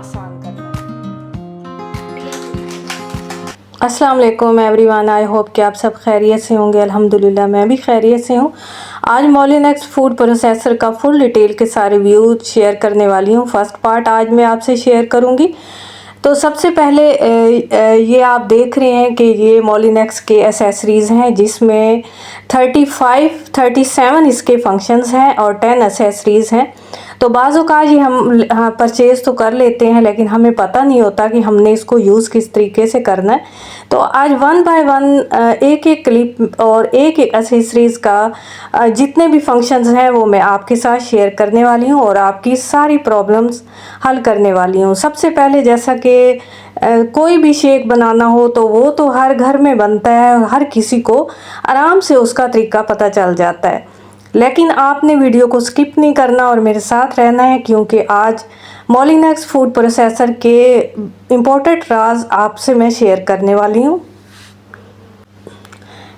आसान करना है। अस्सलाम वालेकुम एवरीवन, आई होप कि आप सब खैरियत से होंगे। अल्हम्दुलिल्लाह मैं भी खैरियत से हूँ। आज मोलिनेक्स फूड प्रोसेसर का फुल डिटेल के सारे व्यू शेयर करने वाली हूँ। फर्स्ट पार्ट आज मैं आपसे शेयर करूँगी। तो सबसे पहले ये आप देख रहे हैं कि ये मोलिनेक्स के एसेसरीज़ हैं, जिसमें 37 इसके फंक्शंस हैं और 10 एसेसरीज़ हैं। तो बाज़ औक़ात ये हम परचेज़ तो कर लेते हैं, लेकिन हमें पता नहीं होता कि हमने इसको यूज़ किस तरीके से करना है। तो आज वन बाय वन एक एक क्लिप और एक एक एसेसरीज़ का जितने भी फंक्शंस हैं वो मैं आपके साथ शेयर करने वाली हूँ और आपकी सारी प्रॉब्लम्स हल करने वाली हूँ। सबसे पहले जैसा कि कोई भी शेक बनाना हो तो वो तो हर घर में बनता है, हर किसी को आराम से उसका तरीका पता चल जाता है। लेकिन आपने वीडियो को स्किप नहीं करना और मेरे साथ रहना है, क्योंकि आज मोलिनेक्स फूड प्रोसेसर के इम्पोर्टेंट राज आपसे मैं शेयर करने वाली हूँ।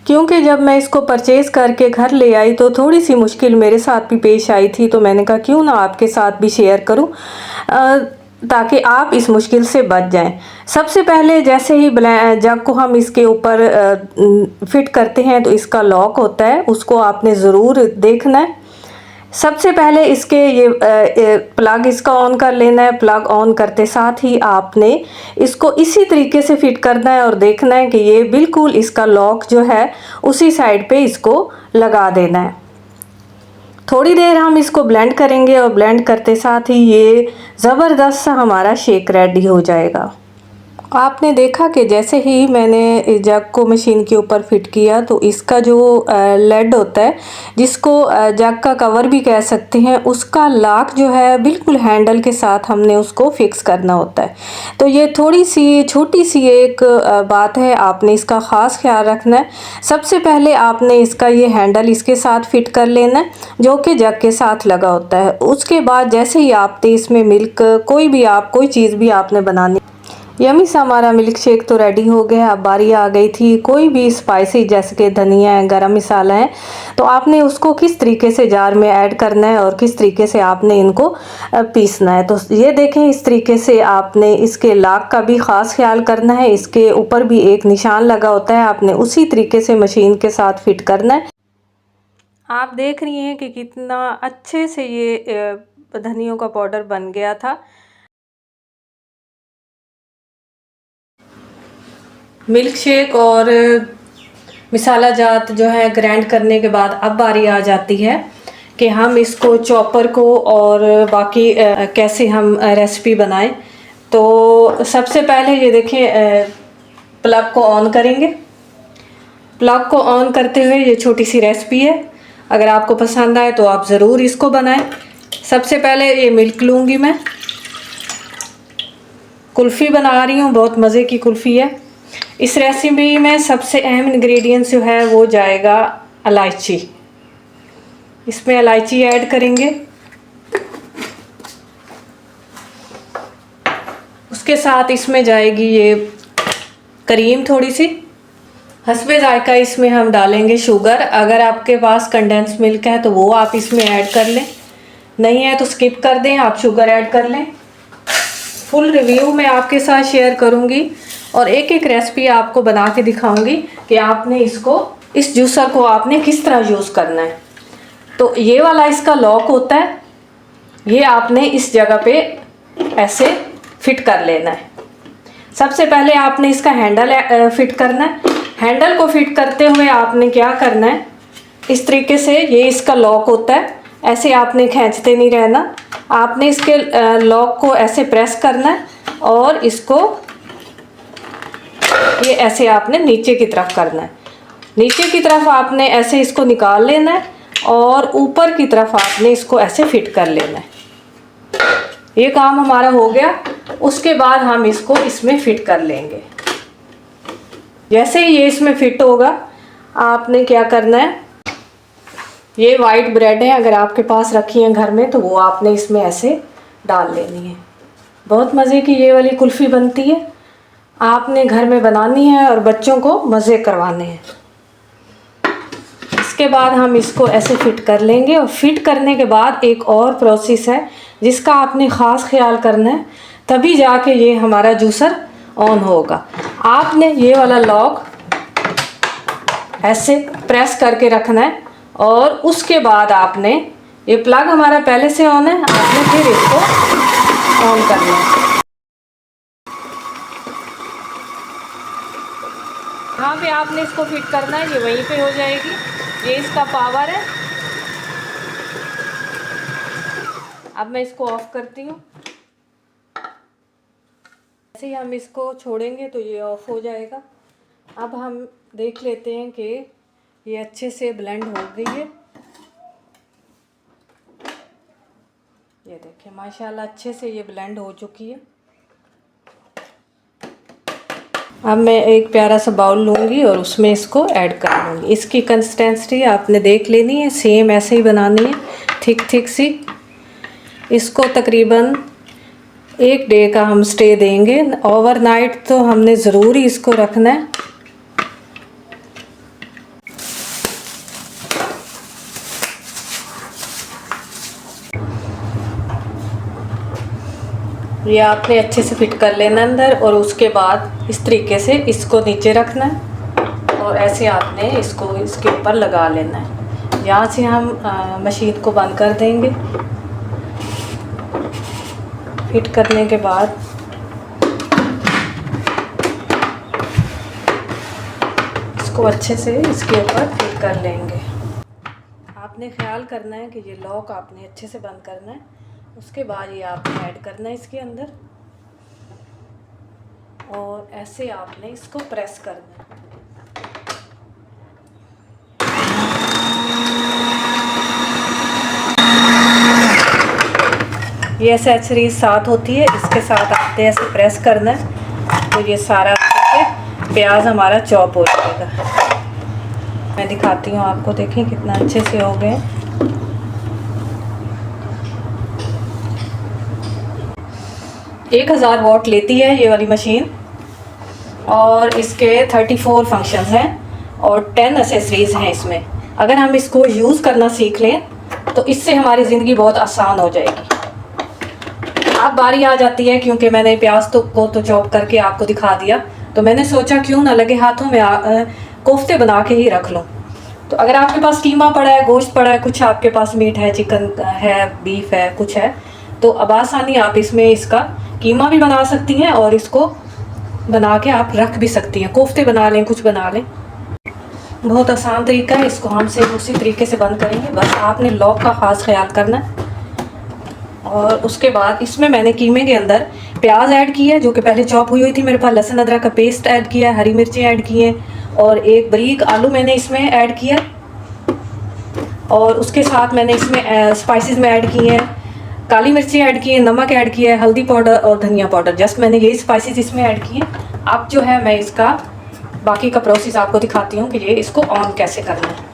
क्योंकि जब मैं इसको परचेज़ करके घर ले आई तो थोड़ी सी मुश्किल मेरे साथ भी पेश आई थी, तो मैंने कहा क्यों ना आपके साथ भी शेयर करूं ताकि आप इस मुश्किल से बच जाएं। सबसे पहले जैसे ही जग को हम इसके ऊपर फिट करते हैं तो इसका लॉक होता है, उसको आपने ज़रूर देखना है। सबसे पहले इसके ये प्लग इसका ऑन कर लेना है। प्लग ऑन करते साथ ही आपने इसको इसी तरीके से फिट करना है और देखना है कि ये बिल्कुल इसका लॉक जो है उसी साइड पे इसको लगा देना है। थोड़ी देर हम इसको ब्लेंड करेंगे और ब्लेंड करते साथ ही ये ज़बरदस्त सा हमारा शेक रेडी हो जाएगा। आपने देखा कि जैसे ही मैंने जग को मशीन के ऊपर फिट किया तो इसका जो लेड होता है, जिसको जग का कवर भी कह सकते हैं, उसका लॉक जो है बिल्कुल हैंडल के साथ हमने उसको फिक्स करना होता है। तो ये थोड़ी सी छोटी सी एक बात है, आपने इसका ख़ास ख्याल रखना है। सबसे पहले आपने इसका ये हैंडल इसके साथ फिट कर लेना है जो कि जग के साथ लगा होता है। उसके बाद जैसे ही आपने इसमें मिल्क कोई चीज़ भी आपने बनानी, यमी सा हमारा मिल्क शेक तो रेडी हो गया। अब बारी आ गई थी कोई भी स्पाइसी जैसे कि धनिया है, गरम मसाला है, तो आपने उसको किस तरीके से जार में ऐड करना है और किस तरीके से आपने इनको पीसना है। तो ये देखें, इस तरीके से आपने इसके लाक का भी ख़ास ख्याल करना है। इसके ऊपर भी एक निशान लगा होता है, आपने उसी तरीके से मशीन के साथ फिट करना है। आप देख रही हैं कि कितना अच्छे से ये धनियों का पाउडर बन गया था। मिल्क शेक और मसाला जात जो है ग्राइंड करने के बाद अब बारी आ जाती है कि हम इसको चॉपर को और बाकी कैसे हम रेसिपी बनाएं। तो सबसे पहले ये देखें, प्लग को ऑन करेंगे। प्लग को ऑन करते हुए ये छोटी सी रेसिपी है, अगर आपको पसंद आए तो आप ज़रूर इसको बनाएं। सबसे पहले ये मिल्क लूँगी मैं, कुल्फ़ी बना रही हूँ, बहुत मज़े की कुल्फ़ी है। इस रेसिपी में सबसे अहम इंग्रेडिएंट्स जो है वो जाएगा इलायची। इसमें इलायची ऐड करेंगे, उसके साथ इसमें जाएगी ये क्रीम थोड़ी सी, हस्बे जायका इसमें हम डालेंगे शुगर। अगर आपके पास कंडेंस मिल्क है तो वो आप इसमें ऐड कर लें, नहीं है तो स्किप कर दें, आप शुगर ऐड कर लें। फुल रिव्यू मैं आपके साथ शेयर करूंगी और एक एक रेसिपी आपको बना के दिखाऊंगी कि आपने इस जूसर को आपने किस तरह यूज़ करना है। तो ये वाला इसका लॉक होता है, ये आपने इस जगह पे ऐसे फिट कर लेना है। सबसे पहले आपने इसका हैंडल फिट करना है। हैंडल को फिट करते हुए आपने क्या करना है, इस तरीके से ये इसका लॉक होता है, ऐसे आपने खींचते नहीं रहना, आपने इसके लॉक को ऐसे प्रेस करना है और इसको ये ऐसे आपने नीचे की तरफ करना है। नीचे की तरफ आपने ऐसे इसको निकाल लेना है और ऊपर की तरफ आपने इसको ऐसे फिट कर लेना है। ये काम हमारा हो गया। उसके बाद हम इसको इसमें फिट कर लेंगे। जैसे ही ये इसमें फिट होगा आपने क्या करना है, ये वाइट ब्रेड है, अगर आपके पास रखी है घर में तो वो आपने इसमें ऐसे डाल लेनी है। बहुत मज़े की ये वाली कुल्फ़ी बनती है, आपने घर में बनानी है और बच्चों को मज़े करवाने हैं। इसके बाद हम इसको ऐसे फिट कर लेंगे और फिट करने के बाद एक और प्रोसेस है जिसका आपने ख़ास ख्याल करना है। तभी जाके ये हमारा जूसर ऑन होगा। आपने ये वाला लॉक ऐसे प्रेस करके रखना है और उसके बाद आपने, ये प्लग हमारा पहले से ऑन है, आपने फिर इसको ऑन करना है। यहाँ पे आपने इसको फिट करना है, ये वहीं पे हो जाएगी। ये इसका पावर है। अब मैं इसको ऑफ करती हूँ। ऐसे ही हम इसको छोड़ेंगे तो ये ऑफ हो जाएगा। अब हम देख लेते हैं कि ये अच्छे से ब्लेंड हो गई है। ये देखिए माशाल्लाह अच्छे से ये ब्लेंड हो चुकी है। अब मैं एक प्यारा सा बाउल लूँगी और उसमें इसको ऐड कर लूँगी। इसकी कंसिस्टेंसी आपने देख लेनी है, सेम ऐसे ही बनानी है, थिक थिक सी। इसको तकरीबन 1 डे का हम स्टे देंगे। ओवरनाइट तो हमने ज़रूर ही इसको रखना है। ये आपने अच्छे से फिट कर लेना अंदर और उसके बाद इस तरीके से इसको नीचे रखना है और ऐसे आपने इसको इसके ऊपर लगा लेना है। यहाँ से हम मशीन को बंद कर देंगे। फिट करने के बाद इसको अच्छे से इसके ऊपर फिट कर लेंगे। आपने ख्याल करना है कि ये लॉक आपने अच्छे से बंद करना है। उसके बाद ये आपने ऐड करना है इसके अंदर और ऐसे आपने इसको प्रेस करना है। ये एक्सेसरीज साथ होती है, इसके साथ आपने ऐसे प्रेस करना है तो ये सारा प्याज हमारा चॉप हो जाएगा। मैं दिखाती हूँ आपको, देखें कितना अच्छे से हो गए। 1000 वॉट लेती है ये वाली मशीन और इसके 34 फंक्शंस हैं और 10 एक्सेसरीज हैं इसमें। अगर हम इसको यूज़ करना सीख लें तो इससे हमारी ज़िंदगी बहुत आसान हो जाएगी। अब बारी आ जाती है, क्योंकि मैंने प्याज को तो चॉप करके आपको दिखा दिया, तो मैंने सोचा क्यों ना लगे हाथों में कोफ्ते बना के ही रख लूँ। तो अगर आपके पास कीमा पड़ा है, गोश्त पड़ा है, कुछ आपके पास मीट है, चिकन है, बीफ है, कुछ है, तो अब आसानी आप इसमें इसका कीमा भी बना सकती हैं और इसको बना के आप रख भी सकती हैं। कोफ्ते बना लें, कुछ बना लें, बहुत आसान तरीका है। इसको हम सेम उसी तरीके से बंद करेंगे। बस आपने लॉक का ख़ास ख्याल करना है। और उसके बाद इसमें मैंने कीमे के अंदर प्याज ऐड की है जो कि पहले चॉप हुई थी। मेरे पास लहसुन अदरक का पेस्ट ऐड किया है, हरी मिर्चें ऐड की हैं और एक बारीक आलू मैंने इसमें ऐड किया। और उसके साथ मैंने इसमें स्पाइसेस में ऐड किए हैं, काली मिर्ची ऐड की है, नमक ऐड किया है, हल्दी पाउडर और धनिया पाउडर। जस्ट मैंने ये स्पाइसेस इसमें ऐड किए। अब जो है मैं इसका बाकी का प्रोसेस आपको दिखाती हूँ कि ये इसको ऑन कैसे करना है।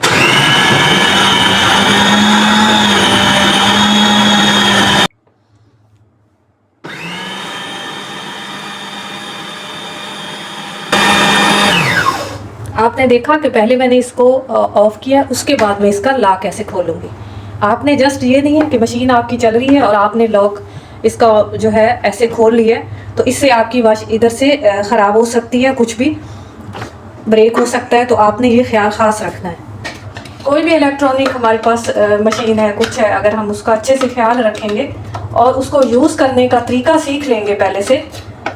आपने देखा कि पहले मैंने इसको ऑफ किया, उसके बाद मैं इसका लॉक कैसे खोलूँगी। आपने जस्ट ये नहीं है कि मशीन आपकी चल रही है और आपने लॉक इसका जो है ऐसे खोल लिया, तो इससे आपकी वॉच इधर से ख़राब हो सकती है, कुछ भी ब्रेक हो सकता है। तो आपने ये ख्याल ख़ास रखना है। कोई भी इलेक्ट्रॉनिक हमारे पास मशीन है, कुछ है, अगर हम उसका अच्छे से ख्याल रखेंगे और उसको यूज़ करने का तरीका सीख लेंगे पहले से,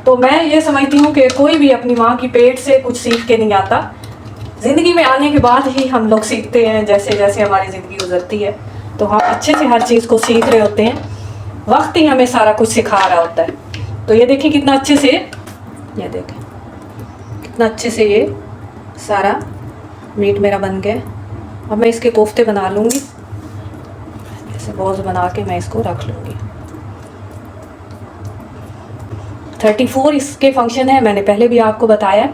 तो मैं ये समझती हूँ कि कोई भी अपनी माँ की पेट से कुछ सीख के नहीं आता। ज़िंदगी में आने के बाद ही हम लोग सीखते हैं, जैसे जैसे हमारी ज़िंदगी गुजरती है तो हम अच्छे से हर चीज़ को सीख रहे होते हैं। वक्त ही हमें सारा कुछ सिखा रहा होता है। तो ये देखिए कितना अच्छे से, ये देखें कितना अच्छे से ये सारा मीट मेरा बन गया। अब मैं इसके कोफ्ते बना लूँगी, ऐसे बॉल्स बना के मैं इसको रख लूँगी। 34 इसके फंक्शन है, मैंने पहले भी आपको बताया।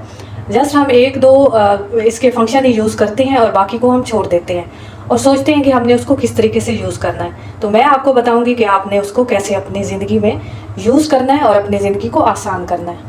जस्ट हम 1-2 इसके फंक्शन ही यूज़ करते हैं और बाकी को हम छोड़ देते हैं और सोचते हैं कि हमने उसको किस तरीके से यूज़ करना है। तो मैं आपको बताऊंगी कि आपने उसको कैसे अपनी ज़िंदगी में यूज़ करना है और अपनी ज़िंदगी को आसान करना है।